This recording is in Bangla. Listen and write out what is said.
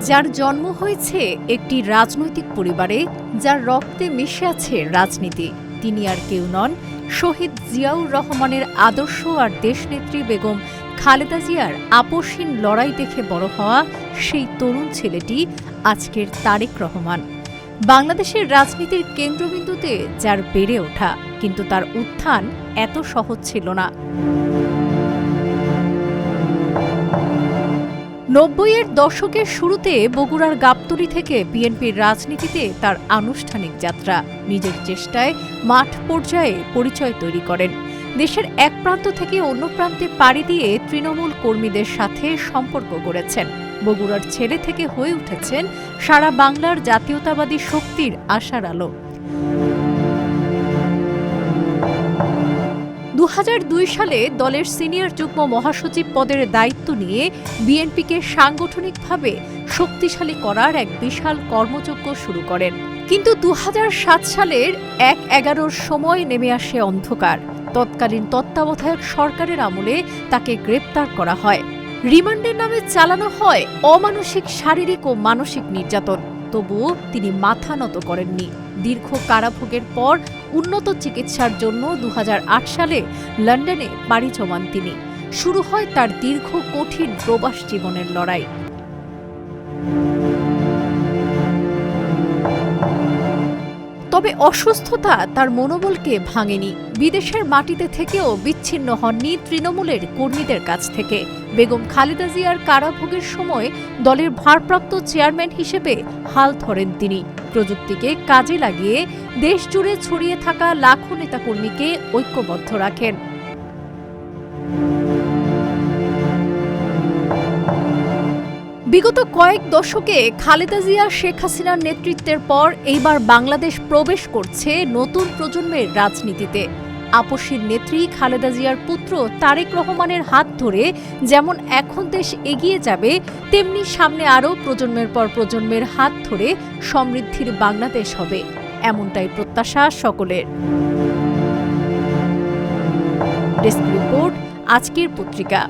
যার জন্ম হয়েছে একটি রাজনৈতিক পরিবারে, যার রক্তে মিশে আছে রাজনীতি, তিনি আর কেউ নন শহীদ জিয়াউর রহমানের আদর্শ আর দেশনেত্রী বেগম খালেদা জিয়ার আপোষহীন লড়াই দেখে বড় হওয়া সেই তরুণ ছেলেটি আজকের তারেক রহমান। বাংলাদেশের রাজনীতির কেন্দ্রবিন্দুতে যার বেড়ে ওঠা, কিন্তু তার উত্থান এত সহজ ছিল না। ৯০-এর দশকের শুরুতে বগুড়ার গাবতলী থেকে বিএনপির রাজনীতিতে তার আনুষ্ঠানিক যাত্রা। নিজের চেষ্টায় মাঠ পর্যায়ে পরিচয় তৈরি করেন। দেশের এক প্রান্ত থেকে অন্য প্রান্তে পাড়ি দিয়ে তৃণমূল কর্মীদের সাথে সম্পর্ক গড়েছেন। বগুড়ার ছেলে থেকে হয়ে উঠেছেন সারা বাংলার জাতীয়তাবাদী শক্তির আশার আলো। ২০০২ সালে দলের সিনিয়র যুগ্ম মহাসচিব পদের দায়িত্ব নিয়ে বিএনপিকে সাংগঠনিকভাবে শক্তিশালী করার এক বিশাল কর্মযজ্ঞ শুরু করেন। কিন্তু ২০০৭ সালের ১/১১ সময় নেমে আসে অন্ধকার। তৎকালীন তত্ত্বাবধায়ক সরকারের আমলে তাকে গ্রেপ্তার করা হয়। রিমান্ডের নামে চালানো হয় অমানসিক শারীরিক ও মানসিক নির্যাতন। তবুও তিনি মাথা নত করেননি। দীর্ঘ কারাভোগের পর উন্নত চিকিৎসার জন্য ২০০৮ সালে লন্ডনে পাড়ি জমান তিনি। শুরু হয় তার দীর্ঘ কঠিন প্রবাস জীবনের লড়াই। তবে অসুস্থতা তার মনোবলকে ভাঙেনি। বিদেশের মাটিতে থেকেও বিচ্ছিন্ন হননি তৃণমূলের কর্মীদের কাছ থেকে। বেগম খালেদা জিয়ার কারাভোগের সময় দলের ভারপ্রাপ্ত চেয়ারম্যান হিসেবে হাল ধরেন তিনি। প্রযুক্তিকে কাজে লাগিয়ে দেশ জুড়ে ছড়িয়ে থাকা লাখো নেতাকর্মীকে ঐক্যবদ্ধ রাখেন। বিগত কয়েক দশকে খালেদা জিয়া শেখ হাসিনার নেতৃত্বের পর এইবার বাংলাদেশ প্রবেশ করছে নতুন প্রজন্মের রাজনীতিতে। আপোষহীন নেত্রী খালেদা জিয়ার পুত্র তারেক রহমানের হাত ধরে যেমন এখন দেশ এগিয়ে যাবে, তেমনি সামনে আরও প্রজন্মের পর প্রজন্মের হাত ধরে সমৃদ্ধির বাংলাদেশ হবে, এমনটাই প্রত্যাশা সকলের। ডেস্ক রিপোর্ট, আজকের পত্রিকা।